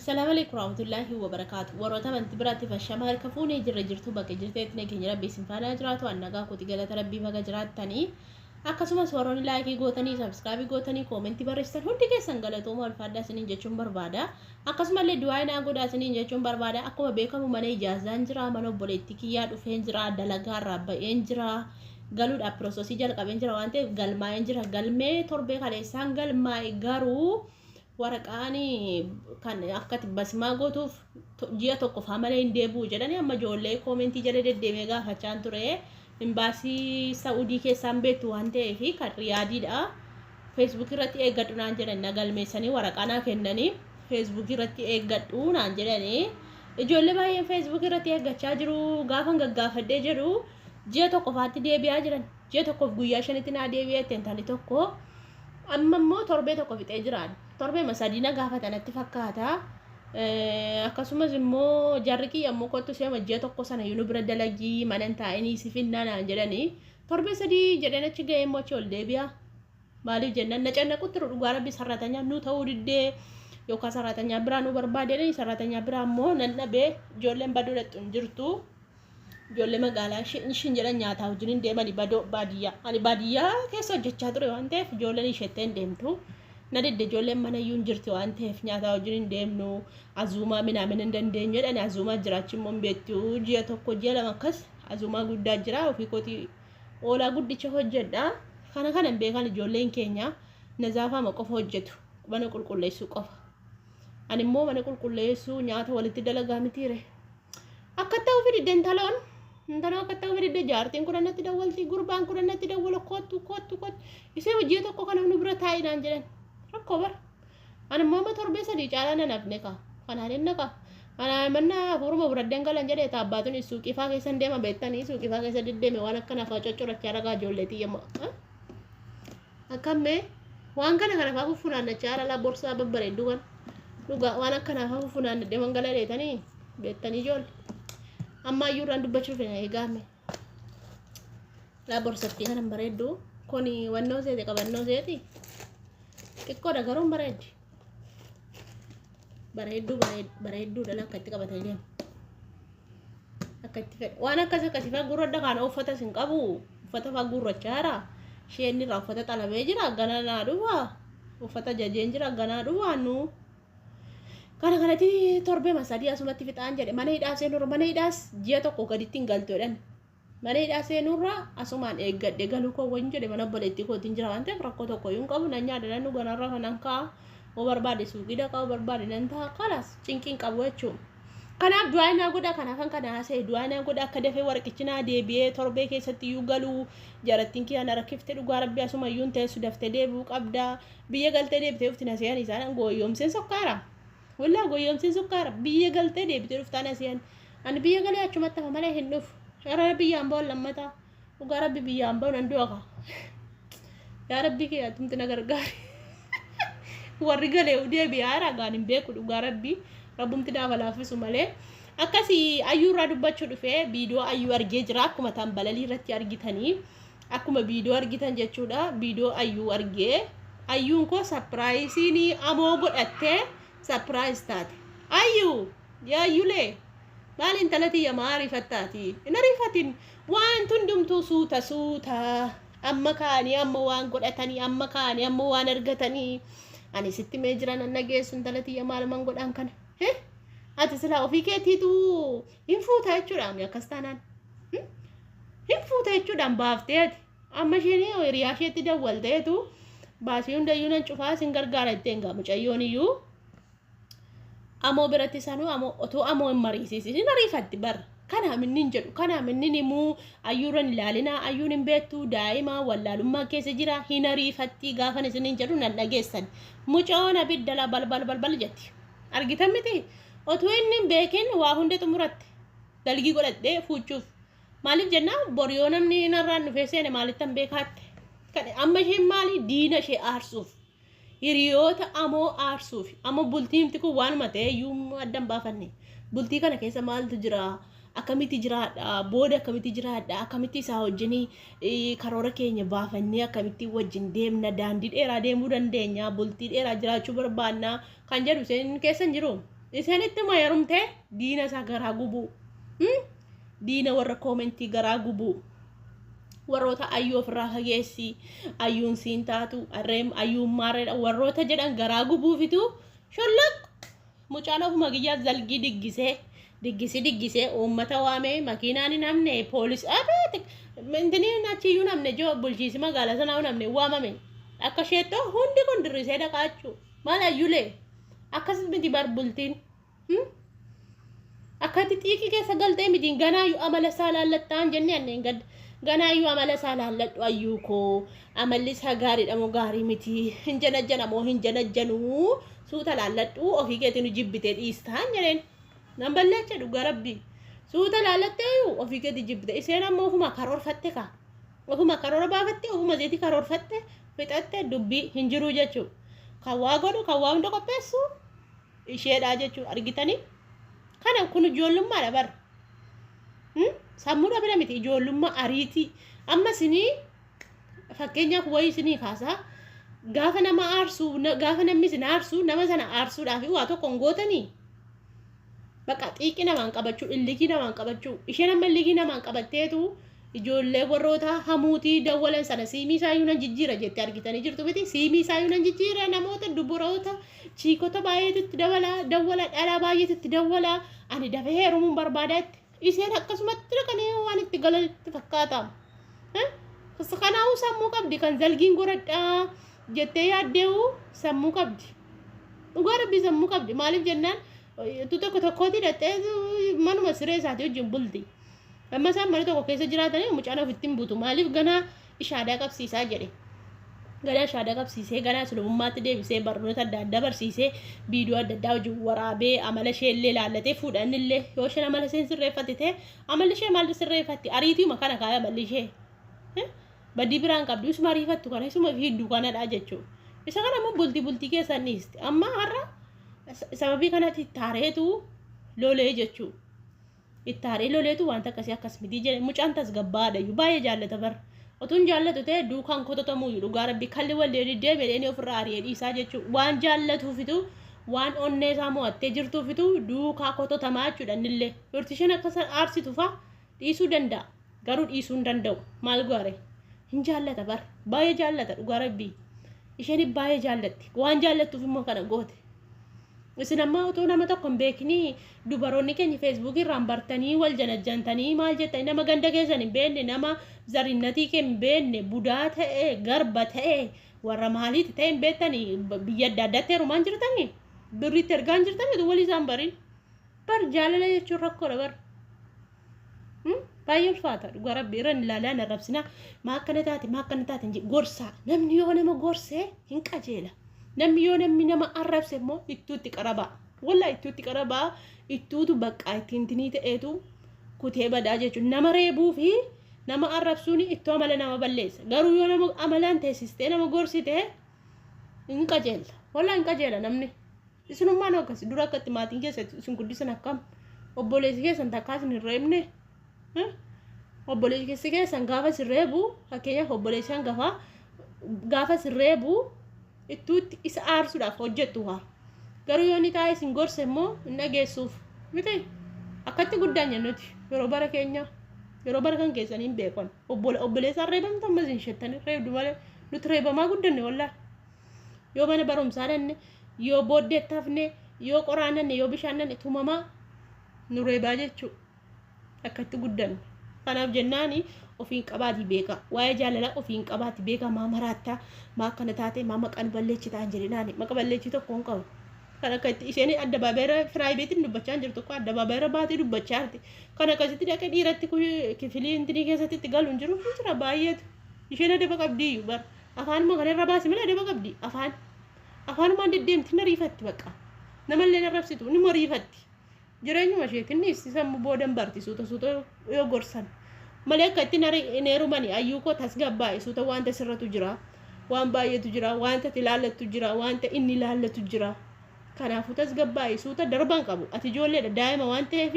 السلام عليكم ورحمة الله وبركاته. وروتا من تبراتي فالشمال كفوني جرجرتو بقى جرتي تنكي جرا بيسنفانا جراتو أنغا كوتي جلا تربي بقى جرات تاني. akkasumas warroonni laayikii gootanii sabskraabii gootanii koomentii barreessitan hundi keessan galatooma ulfaadhaa isiniin jechuun barbaada. Akkasumallee du'aa naa godhaa isiniin jechuun barbaada. Akkuma beekamu mana ijaazaan jira, mana obboleettii kiyyaa dhufeen jira, dalagaa irraa ba'een jira, galuudhaaf piroosesii jalqabeen jira waan ta'eef galmaa'een jira. Galmee torbee kaleessaan galmaa'e garuu waraqaan kan akka basmaa gootuuf ji'a tokkoof malee hin deebi'u jedhanii amma ijoollee koomentii jala deddeemee gaafachaan ture. Imbaasii Saudi keessaan beektu waan ta'eef kan Riyaadiidha. Facebook irratti eeggadhu naan jedhan nagalmeessanii waraqaa naa kennanii Facebook irratti eeggadhu naan jedhanii ijoollee baay'een Facebook irratti eeggachaa jiru. Gaafan gaggaafadhee jedhu ji'a tokkofaatti deebi'aa jiran. Ji'a tokkoof guyyaa shanitti naa deebi'eetti intali tokko amma immoo torbee tokko fixee jiraan. Torbee masadiina gaafatanatti fakkaata. Akkasumas immoo jarri kiyya ammoo kottu seema ji'a tokko sana yunu bira dalagii mana taa'anii si finnaa naan jedhanii torbee sadii jedhan achi ga'ee immoo achi ol deebi'a. Maaliif jennaan na cannaqutti dhugaa rabbi sarratanyaa nu ta'uu diddee yookaan sarratanyaa biraa nu barbaadanii sarratanyaa biraa immoo nan dhabee ijoolleen baduu dhattu hin jirtu. Ijoollee magaalaa ishiin jedhan nyaataa wajjin deemanii baadiyyaa. Ani baadiyyaa keessa hojjechaa ture waan ta'eef ijoolleen isheettee hin deemtu. Na dedde ijoolleen mana iyyuu hin jirti waan ta'eef nyaataa wajjin hin deemnu. Azuumaa minaamin hin dandeenyu jedhani azuumaa jiraachi immoo hin beektu. Ji'a tokko ji'a lama akkas azuumaa guddaa jira ofii kootii oolaa guddicha hojjedha. Kana hin beekan ijoolleen keenya nazaafama qofa hojjetu mana qulqulleessuu qofa. Ani immoo mana qulqulleessuu nyaata walitti dalagaa mitiire. Akka ta'u fidi dentaloon intala akka ta'u fidi jaartiin kun natti dawwalti gurbaan kun natti dawwala kottu isee hojii tokko kana nu bira taa'inaan jedhan rakkoo bara. Ani immoo torbee sadii caalaa nan hafne ka kanaan hin naqa. Ana manna furuma buraddeen galan jedhee taabbaatuun suuqifaa keessan deema beektanii suuqifaa keessa deddeeme waan akkana faa coccirachaa ragaa ijoolleetii yemma. Akkammee waan kana faa funaannachaa ala borsaa babbareeddu kan dhugaa waan akkana faa funaannadde mangala dheetanii beektanii ijoollee. Amma ayyuurraan dubbachuuf hin eegaame. La borsattii kanan bareeddu kun wannoo seete qabannoo seeti. Xiqqoodha garuu bareeddi. Bareedduu dhala akka itti qabatanii deemu. Akka itti fedha. Waan akkasii faa gurradda kana uffata sin qabu. Uffata faa gurrachaa jira. Isheen irraa uffata xalamee jira. Ganaa naa dhufa. Uffata jajeen jira. Ganaa dhufa nu. Kanatti torbee masadii asumatti fixaan jedhe mana hidhaa seenurra mana hidhaas ji'a tokko gaditti hin galtu jedhan. Mana hidhaa seenurra asumaan eeggadhe galuu koo wayin jedhe mana obboleettii kootiin jira waan ta'eef rakkoo tokko iyyuu hin qabu nan nyaadha nan dhuga narra kanan ka'a oo barbaade suuqii dhaqaa oo barbaade nan ta'a kalaas cinqiin qabu jechuudha. Kanaaf du'aa naa godha kanaafan kana haasa'e du'aa naa godha akka dafee warqichi naa deebi'ee torbee keessatti iyyuu galuu jarattiin kiyya na rakkifte dhugaa rabbi asuma iyyuu hin teessu daftee deebi'uu qabda biyya galtee deebitee ufti na se'an isaan gooyyoomseen sokkaara. Walaa goyyoomsiin sukkaara biyya galtee deebitee dhuftaan asiyan ani biyya galee achumatti hafa malee hin dhufu yaa biyya hambaa lammata dhugaa rabbi biyya hambaa nan du'aka yaa rabbi kee atumti na gargaari warri galee deebi'aa ragaan hin beeku dhugaa rabbi rabbumti naaf laaffisu malee akkasii ayyuurraa dubbachuu dhufee viidiyoo ayyuu argee jira akkuma tan balalii irratti argitanii akkuma viidiyoo argitan jechuudha viidiyoo ayyuu argee ayyuun koo sapiraayisiin amoo godhattee surprise taate ayyuu yaa yulee maal intalati ya maarifattaati in arifatin waan tundumtuu suuta amma kaanii amma waan godhatanii amma kaanii amma waan argatanii ani sitti mee jiran an nageessu intalati ya maal man godhan kana ati sila ofii keetiitu hin fuuta jechuudhaan akkas taanaan hin fuuta jechuudhaan baafteeti amma isheen hiriyaa isheetti dawwalteetu baasii hundayyuu nan cufaa sin gargaara itteen gaa mucayyoon iyyuu amoo biratti sanuu otoo amoo hin mariisisin hin ariifatti bar kanaa minnin jedhu kanaa minnin himuu ayyuuran ilaalinaa ayyuun hin beektu daa'ima wallaalummaa keessa jira hin ariifatti gaafan isiniin jedhu nan dhageessan mucoon abiddala balbal jetti argitan miti otoo inni hin beekin waa hunda xumuratti dalgii godhadhee fuuchuuf maaliif jennaa boriyoo namni narraan dhufee seene maalittan beekaatte amma isheen maali diina ishee aarsuuf hiriyoota amoo aarsuuf amma bultiimti kun waanuma ta'e iyyuu addan baafanne bultii kana keessa maaltu jira akkamitti jiraadha booda akkamitti jiraadha akkamitti isaa wajjinii karoora keenya baafannee akkamitti wajjin deemna daandii dheeraa deemuu dandeenya bultii dheeraa jiraachuu barbaanna kan jedhu seen keessa hin jiru isanitti ma yarumte diina isa garaa gubuu diina warra koomentii garaa gubuu warroota ayyuu ofirraa fageessi ayyuun siin taatu arreem ayyuun maarreedha warroota jedhan garaa gubuufitu shollak mucaan ofuma giyyaa zalgii diggisee uummata waamee makiinaan hin hamne poolis abeeti intini nachiyyuu namne joo bulchiisi magaalaa sanaa namne waamame akka sheettoo hundi kun dirrisee dhaqaachuu maal ayyulee akkasit miti barbultiin akkati xiiqii keessa galtee mitiin ganaayyuu amala isaa laallattaan jennee anneen gadda ganaayyuu amala isaa laalladhu ayyuu koo amalli isaa gaariidha moo gaarii miti hin janajjana moo hin janajjanuu suuta laalladhu ofii keetiin jibbitee dhiistaan jedheen nan balleecha dhugaa rabbii suuta laallatteeyyuu ofii keetii jibbite iseen ammoo ofuma karoorfatte ka ofuma karoora baafatte ofuma zeetii karoorfatte fixatte dubbii hin jiruu jechuu kan waa godhu kan waa hunda qopheessu isheedhaa jechuu argitanii kana kun ijoollummaadha bar sammuudha bira miti ijoollummaa ariitii amma sinii fakkeenyaaf wayii sinii kaasaa gaafa nama aarsuu gaafa namni sin aarsuu nama sana aarsuudhaaf waa tokko hin gootanii bakka xiiqii namaan qabachuu illigii namaan qabachuu isheen amma illigii namaan qabatteetu ijoollee warroota hamuutii dawwalan sana siimii isaayyuu nan jijjiira jettee argitanii jirtu miti siimii isaayyuu nan jijjiira namoota dubboroota chiikota baay'eetutti dawwala dhalaa baay'eetutti dawwala ani dafee heerumuun barbaadaatti iseen akkasumatti dhaqanii waan itti galanitti fakkaata kanaafuu sammuu qabdi kan zalgiin goradhaa jettee yaaddeewu sammuu qabdi dhugaa rabbii sammuu qabdi maaliif jennaan tu tokkotti hidhattee manuma siree isaatii wajjin bulti amma isaan mana tokko keessa jiraatanii mucaan ofitti hin buutu maaliif ganaa ishaadaa qabsiisaa jedhe ganaa ishaadaa qabsiisee ganaa sulummaatti deebisee barnoota adda addaa barsiisee viidiyoo adda addaa wajjin waraabee amala ishee illee laallatee fuudhan illee yoo isheen amala isheen sirreeffatte ta'e amalli ishee maal sirreeffatti ariitiima kana kaaya amalli ishee badii biraan qabdu isuma ariifattu kana isuma fiidduu kanadha jechuudha isa kana ammoo bultii keessan dhiiste amma har'a sababii kanatti ittaareetu lolee jechuudha ittaaree loleetu wanta akkasii akkas miti jedhe mucaan tasgabbaadhayyuu baay'ee jaallata bar otuun jaallatu ta'e duukaan kototamuu dhugaa rabbii kalli wallee deddeebi'ee ofirraa ari'ee dhiisaa jechuudha waan jaallatuufitu waan onnee isaa mo'attee jirtuufitu duukaa kototamaa jechuudha innillee yorti isheen akkas aarsitu fa'a dhiisuu danda'a garuu dhiisuu hin danda'u maal goore hin jaallata bar baay'ee jaallata dhugaa rabbii isheen baay'ee jaallatti waan jaallattuuf immoo kana goote isin amma otoo nama tokko hin beeknii dubaroonni keenya feesbuukii irraan bartanii wal janajjantanii maal jettanii nama ganda keessan hin beekne nama zarinnatii kee hin beekne budaa ta'e garba ta'e warra maaliiti ta'e hin beektanii biyya adda addaatti heerumaan jirtanii birriitti ergaan jirtanii walii isaan bariin bar jaalala jechuun rakkoodha bar baay'ee ulfaata dhugaa rabbii irra ilaalaa narrabsinaa maa akkana taate gorsaa namni yoo nama gorsee hin qajeela namni yoo namni nama arrabse immoo ittuutti qarabaa walla ittuutti qarabaa ittuutu bakka ittiin tinii ta'eetu kutee badaa jechuun nama reebuu fi nama arrabsuun ittoo amala nama balleessa garuu yoo nama amalaan teessistee nama gorsite hin qajeela walla hin qajeela namni isinummaan akkasi dura akkatti maatiin keessatti isin guddisan akkam obboleessi keessan takkaas hin reebne obboleessi keessan gaafa sirreebu fakkeenyaaf obboleessi hangafaa gaafa sirreebu ittuutti isa aarsuudhaaf hojjettu haa garuu yoo inni taa'ee isin gorse immoo hin dhageessuuf miti akkatti guddaan jennuti yeroo bara keenya yeroo bara kan keessanii hin beekan obboleessaan reebamtu ammas hin shettanii reebdu malee nuti reebamaa guddanne wallaa yoo mana barumsaa dhanne yoo booddeettaafne yoo qoraananne yoo bishaannanne tumamaa nu reebaa jechuu akkatti guddanne kanaaf jennaani ofiin qabaati beeka waa'ee jaalala ofiin qabaati beeka maa maraattaa maa akkana taate maa maqaan balleessitaan jedhinaani maqa balleessii tokko hin qabu kan akka itti isheen adda baabeera firaayibeetiin dubbachaa jirtu ko adda baabeera baatee dubbachaa jirti kan akkasitti dhaqee dhiiratti kifilii intinii keessatti itti galu hin jiru hin jira baay'eetu isheen adaba qabdi iyyuu bar afaanuma kana irra baasi malee adaba qabdi afaanumaan deddeemti na riifatti bakka namallee na rabsitu ni mariifatti jireenyuma isheetiin sammuu boodan barti suuta yoo gorsan malee akka itti neerumani ayyuukoo tasgabbaa'e suuta wanta sirratu jira waan baay'eetu jira wanta ilaallattu jira wanta inni ilaallatu jira kanaafuu tasgabbaa'e suuta darban qabu ati ijoolleedha daa'ima waan ta'eef